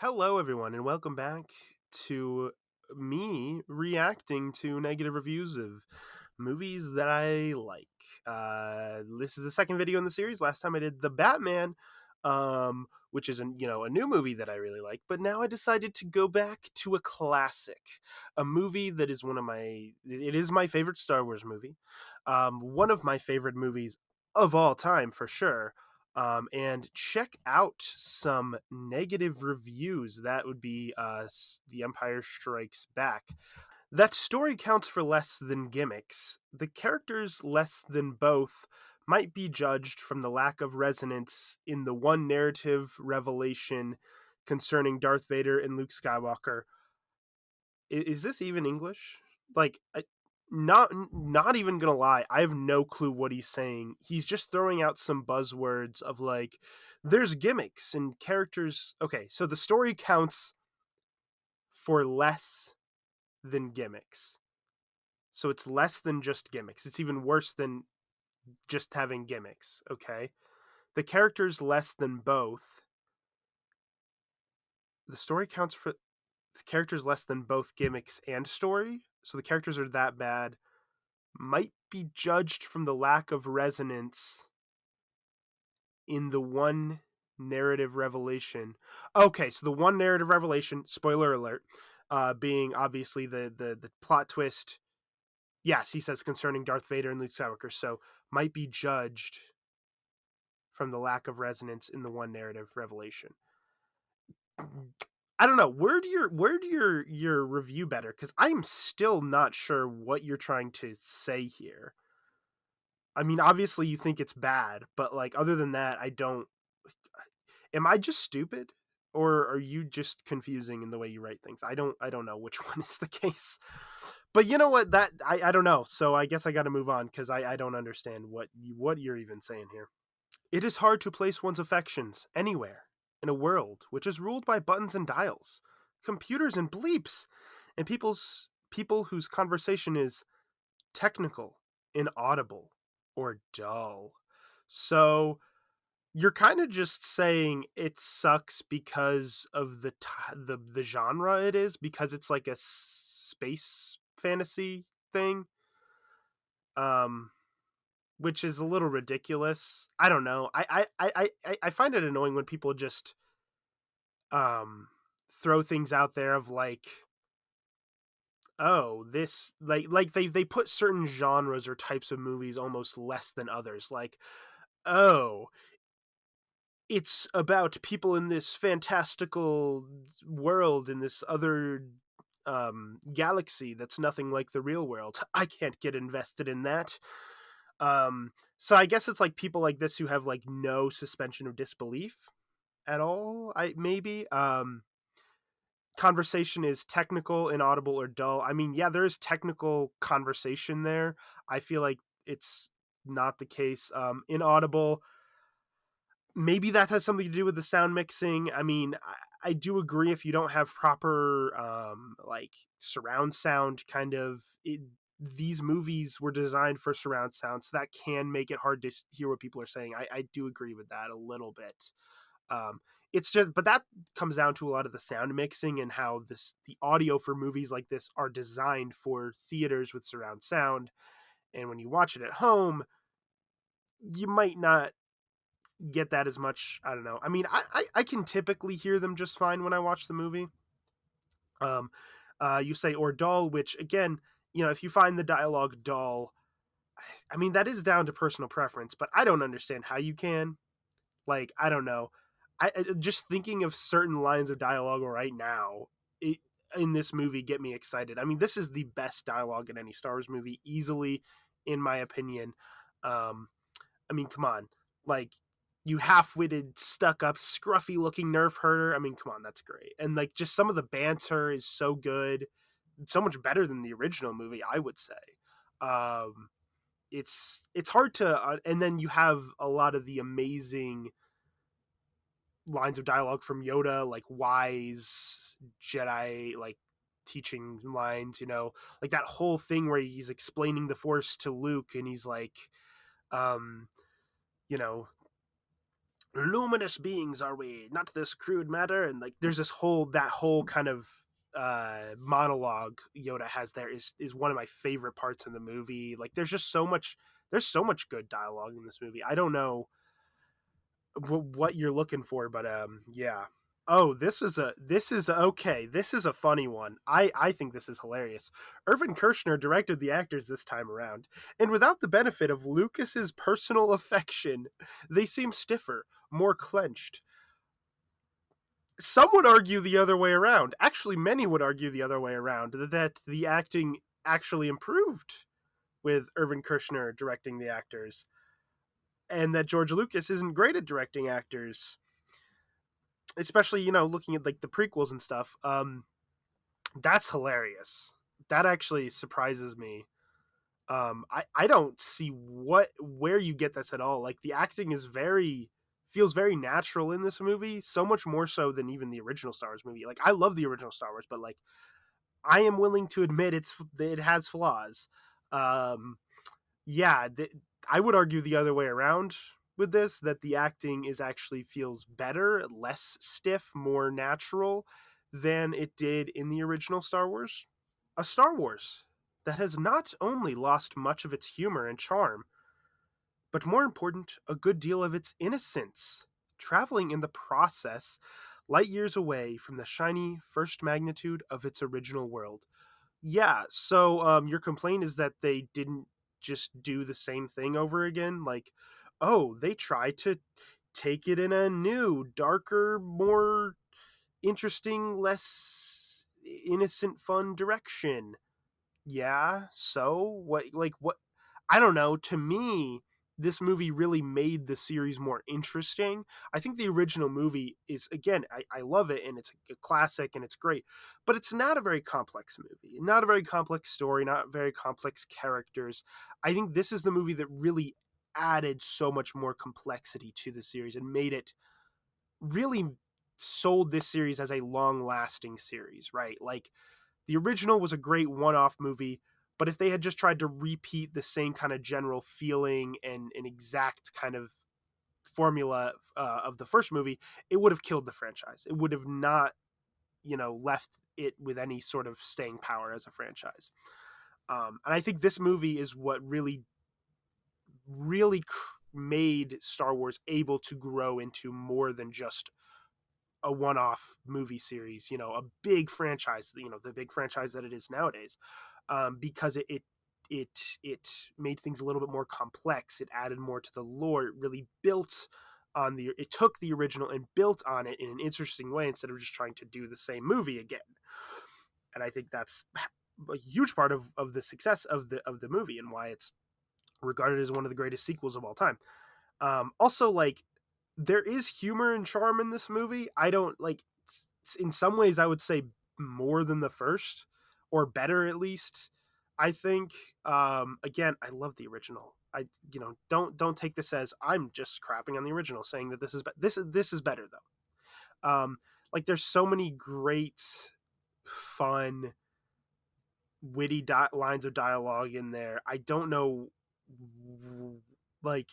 Hello, everyone, and welcome back to me reacting to negative reviews of movies that I like. This is the second video in the series. Last time I did The Batman, which is a new movie that I really like. But now I decided to go back to a classic, a movie that is it is my favorite Star Wars movie, one of my favorite movies of all time for sure. And check out some negative reviews. That would be The Empire Strikes Back. That story counts for less than gimmicks. The characters less than both might be judged from the lack of resonance in the one narrative revelation concerning Darth Vader and Luke Skywalker. Is this even English? Like, not even gonna lie, I have no clue what he's saying. He's just throwing out some buzzwords of like, there's gimmicks and characters. Okay, so the story counts for less than gimmicks. So it's less than just gimmicks. It's even worse than just having gimmicks. Okay, the characters less than both. The story counts for the characters less than both gimmicks and story. So the characters are that bad. Might be judged from the lack of resonance in the one narrative revelation. Okay, so the one narrative revelation, spoiler alert, being obviously the plot twist. Yes, he says concerning Darth Vader and Luke Skywalker, so might be judged from the lack of resonance in the one narrative revelation. I don't know. Where do your review better? Because I'm still not sure what you're trying to say here. I mean, obviously you think it's bad, but like other than that, I don't. Am I just stupid, or are you just confusing in the way you write things? I don't know which one is the case. But you know what? That I don't know. So I guess I got to move on because I don't understand what you're even saying here. It is hard to place one's affections anywhere in a world which is ruled by buttons and dials, computers and bleeps, and people whose conversation is technical, inaudible, or dull. So you're kind of just saying it sucks because of the genre it is, because it's like a space fantasy thing, um which is a little ridiculous. I don't know. I find it annoying when people just um throw things out there of like, oh, this like they put certain genres or types of movies almost less than others. Like, oh, it's about people in this fantastical world in this other galaxy that's nothing like the real world. I can't get invested in that. So I guess it's like people like this who have like no suspension of disbelief at all. I maybe conversation is technical, inaudible, or dull. I mean, yeah, there is technical conversation there. I feel like it's not the case. Inaudible, maybe that has something to do with the sound mixing. I mean, I do agree if you don't have proper like surround sound kind of these movies were designed for surround sound, so that can make it hard to hear what people are saying. I do agree with that a little bit. um, it's just, but that comes down to a lot of the sound mixing and how the audio for movies like this are designed for theaters with surround sound, and when you watch it at home you might not get that as much. I don't know. I mean, I can typically hear them just fine when I watch the movie. Um, you say or dull, which again, if you find the dialogue dull, I mean that is down to personal preference, but I don't understand how you can. Like, I don't know. Just thinking of certain lines of dialogue right now it, in this movie get me excited. I mean, this is the best dialogue in any Star Wars movie, easily, in my opinion. Um, I mean, come on. Like, you half-witted, stuck-up, scruffy-looking nerf herder. I mean, come on, that's great. And, like, just some of the banter is so good. So much better than the original movie, I would say. Um, it's hard to... and then you have a lot of the amazing lines of dialogue from Yoda, like wise Jedi, like teaching lines, like that whole thing where he's explaining the Force to Luke and he's like, um, you know, luminous beings are we, not this crude matter. And like there's that whole kind of monologue Yoda has there is one of my favorite parts in the movie. Like there's so much good dialogue in this movie. I don't know what you're looking for, but yeah. Oh, this is okay. This is a funny one. I think this is hilarious. Irvin Kershner directed the actors this time around, and without the benefit of Lucas's personal affection, they seem stiffer, more clenched. Some would argue the other way around. Actually, many would argue the other way around, that the acting actually improved with Irvin Kershner directing the actors, and that George Lucas isn't great at directing actors, especially looking at like the prequels and stuff. That's hilarious. That actually surprises me. I don't see where you get this at all. Like the acting is very feels very natural in this movie, so much more so than even the original Star Wars movie. Like I love the original Star Wars, but like I am willing to admit it has flaws. Um, yeah, I would argue the other way around with this, that the acting is actually feels better, less stiff, more natural than it did in the original Star Wars. A Star Wars that has not only lost much of its humor and charm, but more important, a good deal of its innocence, traveling in the process light years away from the shiny first magnitude of its original world. Yeah, so your complaint is that they didn't just do the same thing over again? Like, oh, they tried to take it in a new, darker, more interesting, less innocent, fun direction. Yeah, so what I don't know, to me this movie really made the series more interesting. I think the original movie is, again, I love it and it's a classic and it's great, but it's not a very complex movie, not a very complex story, not very complex characters. I think this is the movie that really added so much more complexity to the series and made it really sold this series as a long lasting series, right? Like the original was a great one-off movie, but if they had just tried to repeat the same kind of general feeling and an exact kind of formula of the first movie, it would have killed the franchise. It would have not, left it with any sort of staying power as a franchise. And I think this movie is what really made Star Wars able to grow into more than just a one-off movie series, a big franchise, the big franchise that it is nowadays, because it made things a little bit more complex. It added more to the lore. It really built on it took the original and built on it in an interesting way instead of just trying to do the same movie again. And I think that's a huge part of the success of the movie and why it's regarded as one of the greatest sequels of all time. Also, like, there is humor and charm in this movie. I don't like, in some ways, I would say more than the first, or better at least. I think. Again, I love the original. Don't take this as I'm just crapping on the original, saying that this is better though. Like there's so many great, fun, witty lines of dialogue in there. I don't know, like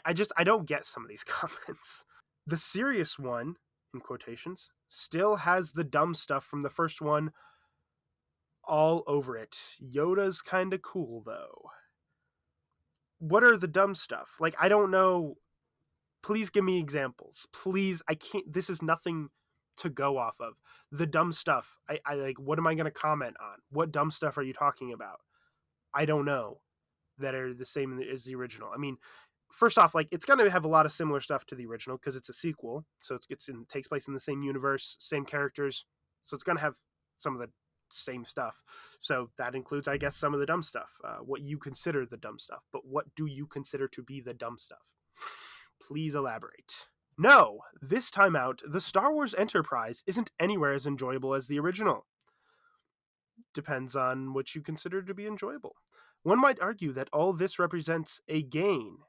I don't get some of these comments. The serious one, in quotations, still has the dumb stuff from the first one all over it. Yoda's kind of cool though. What are the dumb stuff? Like I don't know. Please give me examples. Please, I can't. This is nothing to go off of. The dumb stuff. I like. What am I going to comment on? What dumb stuff are you talking about? I don't know. That are the same as the original. I mean, first off, like it's going to have a lot of similar stuff to the original because it's a sequel, so takes place in the same universe, same characters, so it's going to have some of the same stuff. So that includes, I guess, some of the dumb stuff. What you consider the dumb stuff, but what do you consider to be the dumb stuff? Please elaborate. No, this time out, the Star Wars Enterprise isn't anywhere as enjoyable as the original. Depends on what you consider to be enjoyable. One might argue that all this represents a gain,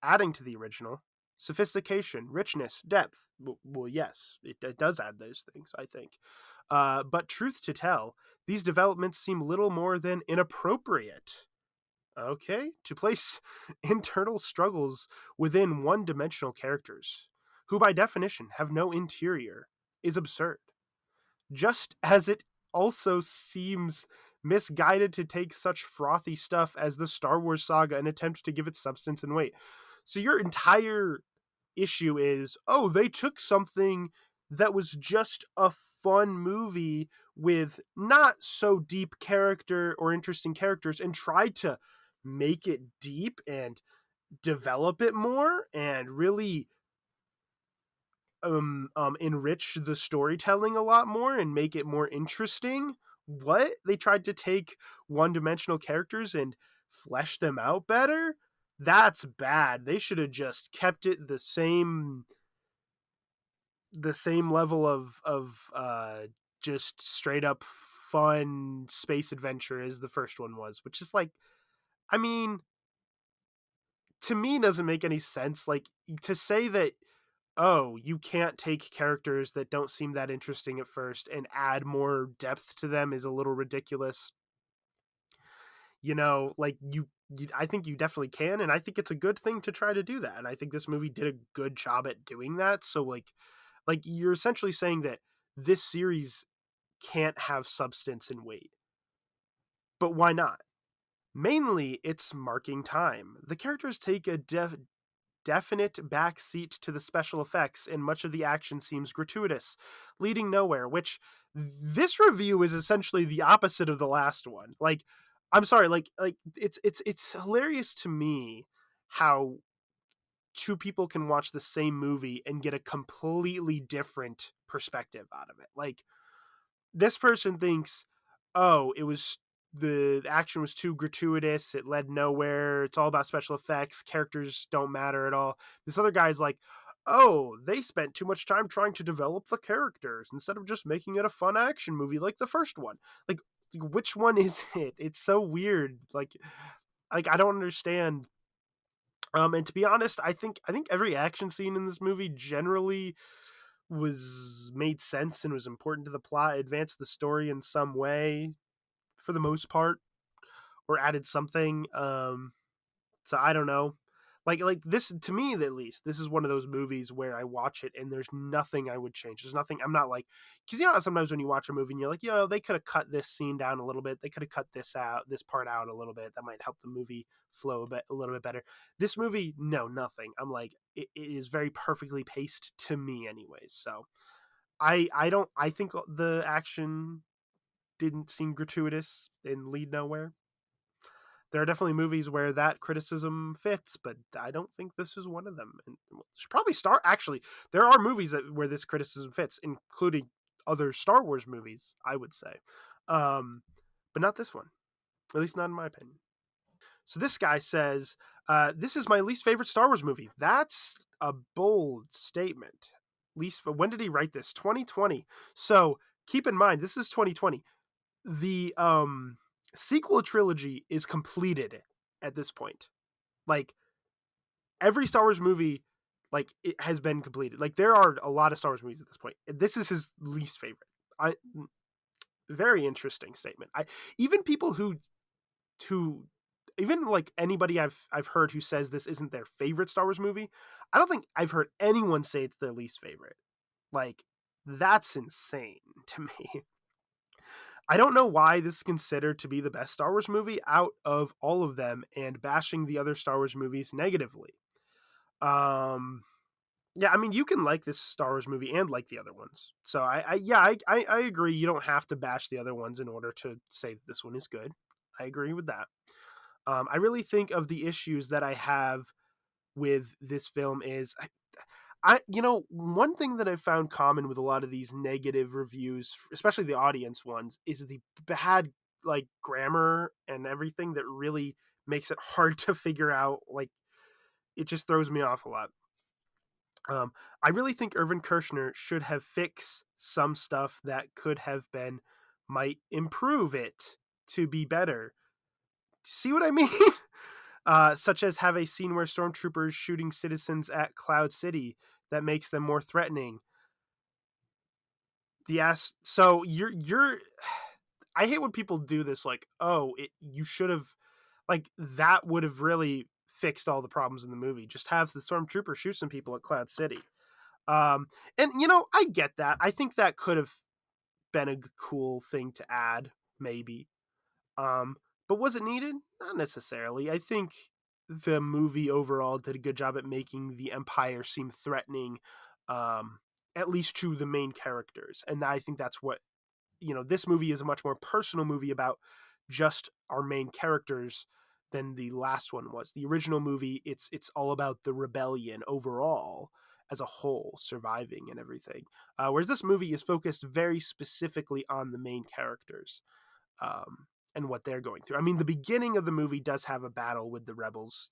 adding to the original sophistication, richness, depth. Well, yes, it does add those things, I think. But truth to tell, these developments seem little more than inappropriate. Okay, to place internal struggles within one-dimensional characters, who by definition have no interior, is absurd. Just as it also seems misguided to take such frothy stuff as the Star Wars saga and attempt to give it substance and weight. So your entire issue is, oh, they took something that was just a fun movie with not so deep character or interesting characters and tried to make it deep and develop it more and really enrich the storytelling a lot more and make it more interesting. What? They tried to take one-dimensional characters and flesh them out better? That's bad. They should have just kept it the same level of just straight up fun space adventure as the first one was, which is like, I mean, to me doesn't make any sense. Like, to say that, oh, you can't take characters that don't seem that interesting at first and add more depth to them is a little ridiculous. Like, I think you definitely can, and I think it's a good thing to try to do that. And I think this movie did a good job at doing that. So like you're essentially saying that this series can't have substance and weight. But why not? Mainly, it's marking time. The characters take a definite backseat to the special effects, and much of the action seems gratuitous, leading nowhere, which this review is essentially the opposite of the last one. Like, I'm sorry, like it's hilarious to me how two people can watch the same movie and get a completely different perspective out of it. Like, this person thinks, oh, the action was too gratuitous, it led nowhere, it's all about special effects, characters don't matter at all. This other guy's like, oh, they spent too much time trying to develop the characters instead of just making it a fun action movie like the first one. Like, which one is it? It's so weird. Like I don't understand. And to be honest, I think every action scene in this movie generally was made sense and was important to the plot, advanced the story in some way for the most part, or added something. So I don't know. Like this, to me at least, this is one of those movies where I watch it and there's nothing I would change. There's nothing. I'm not like, because sometimes when you watch a movie and you're like, they could have cut this scene down a little bit. They could have cut this part out a little bit. That might help the movie flow a little bit better. This movie, no, nothing. I'm like, it is very perfectly paced to me, anyways. So I think the action didn't seem gratuitous and lead nowhere. There are definitely movies where that criticism fits, but I don't think this is one of them. And should probably start. Actually, there are movies where this criticism fits, including other Star Wars movies, I would say, but not this one. At least not in my opinion. So this guy says, "This is my least favorite Star Wars movie." That's a bold statement. Least. When did he write this? 2020. So keep in mind, this is 2020. The sequel trilogy is completed at this point. Like, every Star Wars movie, like, it has been completed. Like, there are a lot of Star Wars movies at this point. This is his least favorite. I Very interesting statement. I even people who even like anybody I've heard who says this isn't their favorite Star Wars movie, I don't think I've heard anyone say it's their least favorite. Like, that's insane to me. I don't know why this is considered to be the best Star Wars movie out of all of them and bashing the other Star Wars movies negatively. Um, yeah, I mean, you can like this Star Wars movie and like the other ones. So I agree. You don't have to bash the other ones in order to say that this one is good. I agree with that. I really think of the issues that I have with this film is one thing that I've found common with a lot of these negative reviews, especially the audience ones, is the bad like grammar and everything that really makes it hard to figure out. Like, it just throws me off a lot. I really think Irvin Kershner should have fixed some stuff that could have been, might improve it to be better. See what I mean? Such as have a scene where stormtroopers shooting citizens at Cloud City that makes them more threatening. So you're I hate when people do this, like, oh, you should have, like, that would have really fixed all the problems in the movie. Just have the stormtrooper shoot some people at Cloud City. Um, and I get that. I think that could have been a cool thing to add, maybe. Um, but was it needed? Not necessarily. I think the movie overall did a good job at making the Empire seem threatening, um, at least to the main characters. And I think that's what, this movie is a much more personal movie about just our main characters than the last one was. The original movie, it's all about the rebellion overall as a whole, surviving and everything. Whereas this movie is focused very specifically on the main characters, and what they're going through. I mean, the beginning of the movie does have a battle with the rebels,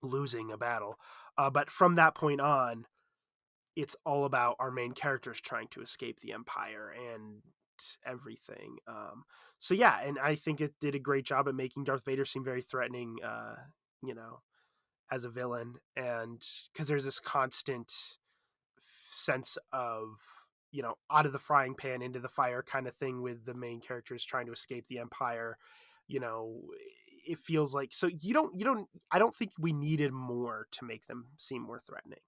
losing a battle. But from that point on, it's all about our main characters trying to escape the Empire and everything. So yeah, and I think it did a great job at making Darth Vader seem very threatening, you know, as a villain, and because there's this constant sense of, out of the frying pan into the fire kind of thing with the main characters trying to escape the Empire. you know it feels like, so you don't I don't think we needed more to make them seem more threatening.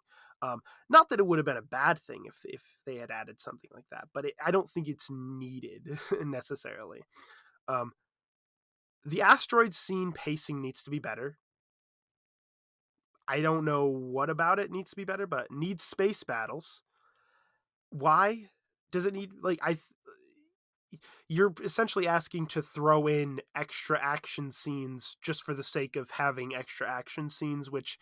Not that it would have been a bad thing if they had added something like that, but I don't think it's needed necessarily. um, the asteroid scene pacing needs to be better. I don't know what about it needs to be better, but needs space battles. Why does it need, like, you're essentially asking to throw in extra action scenes just for the sake of having extra action scenes, which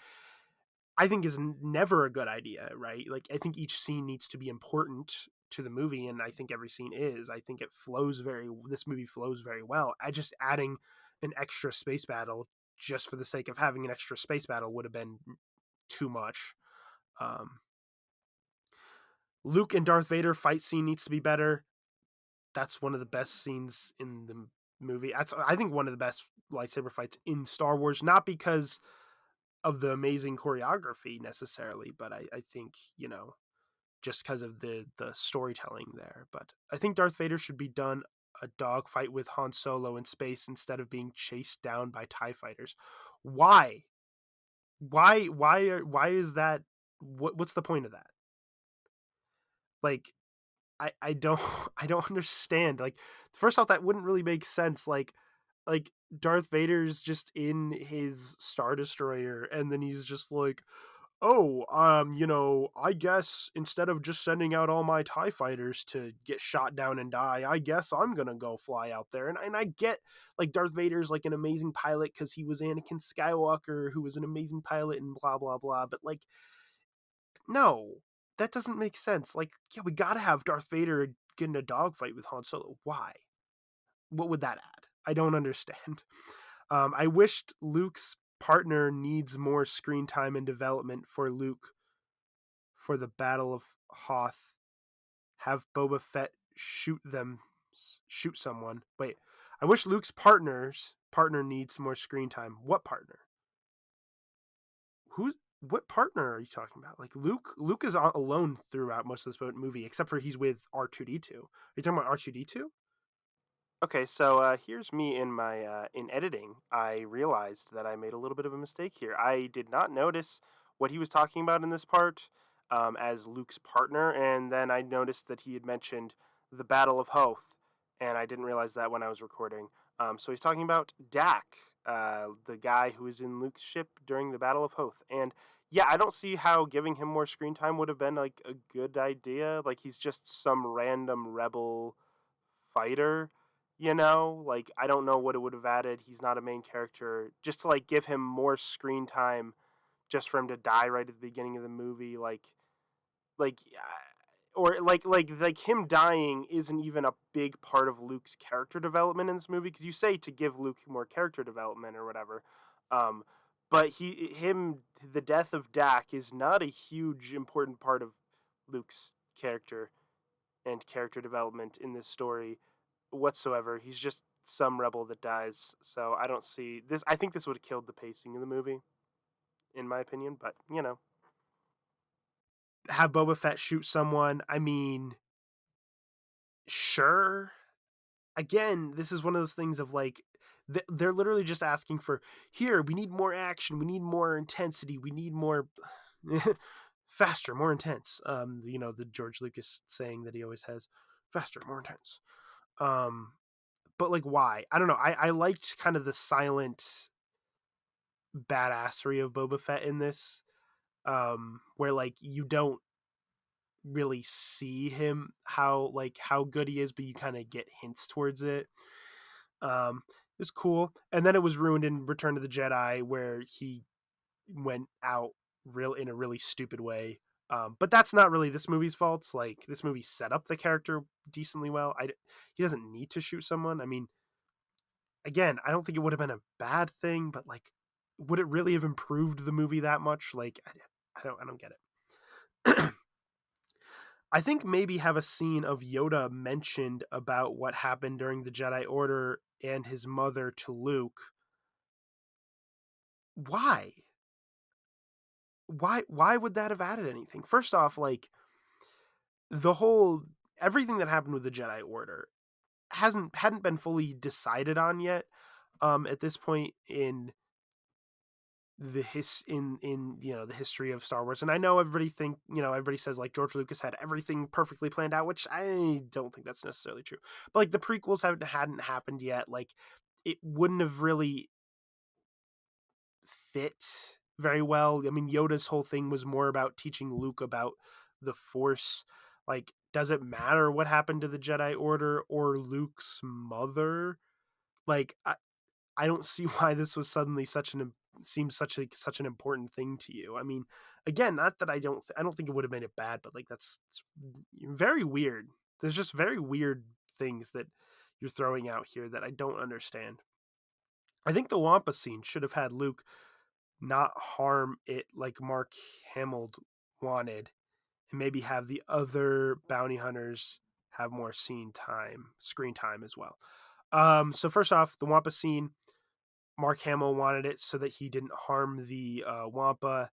I think is never a good idea, right? Like, I think each scene needs to be important to the movie, and I think every scene is. I think this movie flows very well. I just adding an extra space battle just for the sake of having an extra space battle would have been too much. Um, Luke and Darth Vader fight scene needs to be better. That's one of the best scenes in the movie. That's, I think, one of the best lightsaber fights in Star Wars, not because of the amazing choreography necessarily, but I think, just because of the storytelling there. But I think Darth Vader should be done a dogfight with Han Solo in space instead of being chased down by TIE fighters. Why? Why is that? What's the point of that? Like, I don't I don't understand. Like, first off, that wouldn't really make sense. Like Darth Vader's just in his Star Destroyer, and then he's just like, "Oh, I guess instead of just sending out all my TIE fighters to get shot down and die, I guess I'm gonna go fly out there." And I get, like, Darth Vader's like an amazing pilot because he was Anakin Skywalker, who was an amazing pilot, and blah blah blah. But, like, no, that doesn't make sense. Like, yeah, we gotta have Darth Vader get in a dogfight with Han Solo. Why? What would that add? I don't understand. I wished Luke's partner needs more screen time and development for Luke for the Battle of Hoth. Have Boba Fett shoot someone. Wait, I wish Luke's partner needs more screen time. What partner? Who? What partner are you talking about? Like, Luke is alone throughout most of this movie, except for he's with R2D2. Are you talking about R2D2? Okay, so here's me in my in editing. I realized that I made a little bit of a mistake here. I did not notice what he was talking about in this part, as Luke's partner, and then I noticed that he had mentioned the Battle of Hoth, and I didn't realize that when I was recording. So he's talking about Dak, the guy who was in Luke's ship during the Battle of Hoth, and yeah, I don't see how giving him more screen time would have been like a good idea. Like, he's just some random rebel fighter, like, I don't know what it would have added. He's not a main character. Just to, like, give him more screen time just for him to die right at the beginning of the movie, like or like him dying isn't even a big part of Luke's character development in this movie, because you say to give Luke more character development or whatever. um but the death of Dak is not a huge important part of Luke's character and character development in this story whatsoever. He's just some rebel that dies. So I don't see this. I think this would have killed the pacing of the movie, in my opinion. But, have Boba Fett shoot someone. I mean, sure. Again, this is one of those things of, like, they're literally just asking for, here, we need more action, we need more intensity, we need more faster, more intense. The George Lucas saying that he always has, faster, more intense. Um, but like, why? I don't know. I liked kind of the silent badassery of Boba Fett in this, where like you don't really see him how good he is, but you kind of get hints towards it. It was cool, and then it was ruined in Return of the Jedi, where he went out real in a really stupid way. But that's not really this movie's fault. Like, this movie set up the character decently well. He doesn't need to shoot someone. I mean, again, I don't think it would have been a bad thing, but like, would it really have improved the movie that much? Like, I don't get it. I think maybe have a scene of Yoda mentioned about what happened during the Jedi Order and his mother to Luke. Why? Why would that have added anything? First off, like, the whole everything that happened with the Jedi Order hadn't been fully decided on yet. At this point in the history of Star Wars, and I know everybody says like George Lucas had everything perfectly planned out, which I don't think that's necessarily true. But like, the prequels hadn't happened yet. Like, it wouldn't have really fit very well. I mean, Yoda's whole thing was more about teaching Luke about the Force. Like, does it matter what happened to the Jedi Order or Luke's mother? Like, I don't see why this was suddenly seems such an important thing to you. I mean, again, not that I don't think it would have made it bad, but like, it's very weird. There's just very weird things that you're throwing out here that I don't understand. I think the Wampa scene should have had Luke not harm it like Mark Hamill wanted, and maybe have the other bounty hunters have more screen time as well. So first off, the Wampa scene, Mark Hamill wanted it so that he didn't harm the Wampa.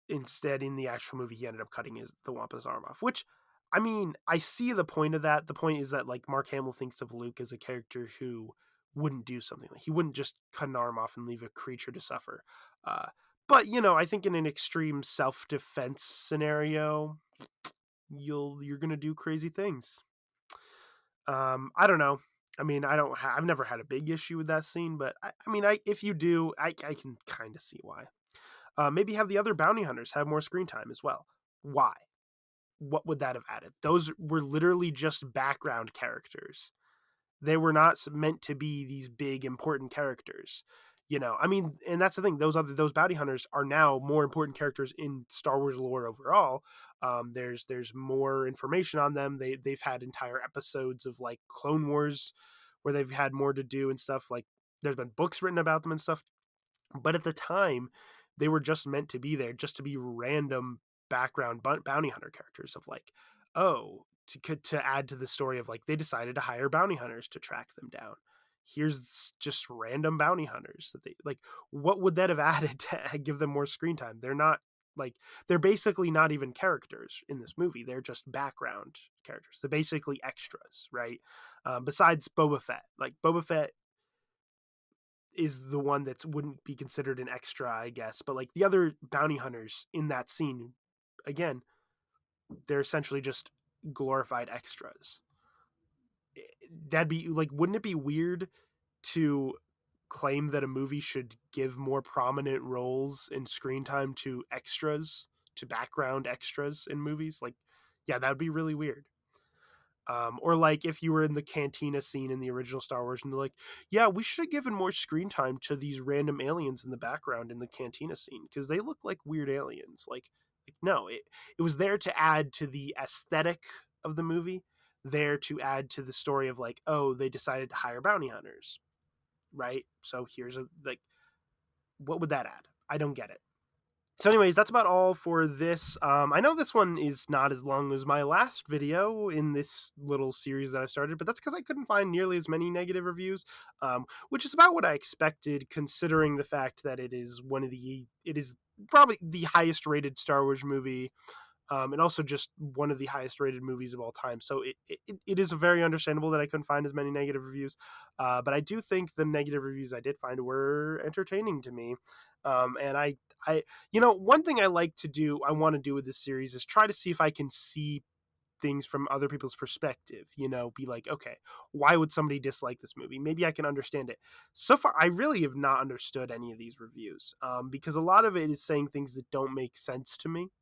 Instead, in the actual movie, he ended up cutting the Wampa's arm off, which, I mean, I see the point of that. The point is that like, Mark Hamill thinks of Luke as a character who wouldn't do something like, he wouldn't just cut an arm off and leave a creature to suffer. Uh, but I think in an extreme self-defense scenario, you're gonna do crazy things. I don't know. I mean, I've never had a big issue with that scene, but I mean, if you do, I can kind of see why. Maybe have the other bounty hunters have more screen time as well. Why? What would that have added? Those were literally just background characters. They were not meant to be these big important characters. I mean, and that's the thing. Those bounty hunters are now more important characters in Star Wars lore overall. There's more information on them. They've had entire episodes of like Clone Wars where they've had more to do and stuff. Like, there's been books written about them and stuff. But at the time, they were just meant to be there, just to be random background bounty hunter characters of like, oh, to add to the story of like, they decided to hire bounty hunters to track them down. Here's just random bounty hunters that they like. What would that have added to give them more screen time? They're not like, they're basically not even characters in this movie. They're just background characters. They're basically extras, right? Besides Boba Fett, like Boba Fett is the one that wouldn't be considered an extra, I guess. But like, the other bounty hunters in that scene, again, they're essentially just glorified extras. That'd be like, wouldn't it be weird to claim that a movie should give more prominent roles in screen time to extras, to background extras in movies? Like, yeah, that'd be really weird. Or like, if you were in the cantina scene in the original Star Wars and they're like, yeah, we should have given more screen time to these random aliens in the background in the cantina scene because they look like weird aliens. Like, no, it was there to add to the aesthetic of the movie, there to add to the story of like, oh, they decided to hire bounty hunters, right? So here's like, what would that add? I don't get it. So anyways, that's about all for this. I know this one is not as long as my last video in this little series that I've started, but that's because I couldn't find nearly as many negative reviews, which is about what I expected, considering the fact that it is probably the highest rated Star Wars movie, and also just one of the highest rated movies of all time. So it is very understandable that I couldn't find as many negative reviews, but I do think the negative reviews I did find were entertaining to me. And I, you know, one thing I like to do, I want to do with this series is try to see if I can see things from other people's perspective, you know, be like, okay, why would somebody dislike this movie? Maybe I can understand it. So far, I really have not understood any of these reviews, because a lot of it is saying things that don't make sense to me.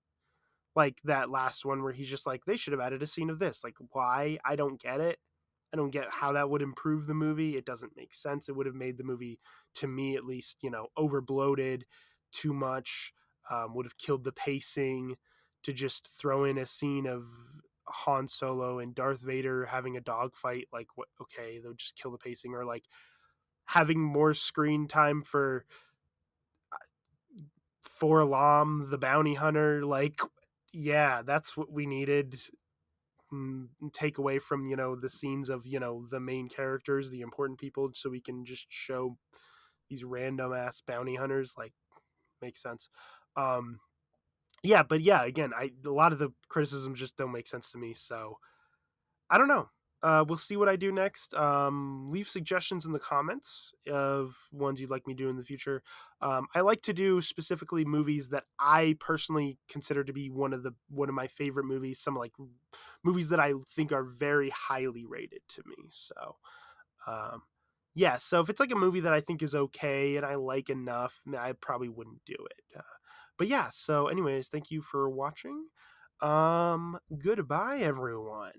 Like that last one where he's just like, they should have added a scene of this. Like, why? I don't get it. I don't get how that would improve the movie. It doesn't make sense. It would have made the movie, to me at least, you know, over bloated, too much, would have killed the pacing to just throw in a scene of Han Solo and Darth Vader having a dogfight. Like, what? Okay, they'll just kill the pacing. Or like having more screen time for Lam, the bounty hunter. Like, yeah, that's what we needed. Take away from, you know, the scenes of, you know, the main characters, the important people, so we can just show these random ass bounty hunters. Like, makes sense. um yeah, but yeah, again, a lot of the criticisms just don't make sense to me, so I don't know. We'll see what I do next. Leave suggestions in the comments of ones you'd like me to do in the future. I like to do specifically movies that I personally consider to be one of my favorite movies. Some like movies that I think are very highly rated to me. So, um, yeah. So if it's like a movie that I think is okay and I like enough, I probably wouldn't do it. But yeah. So, anyways, thank you for watching. Goodbye, everyone.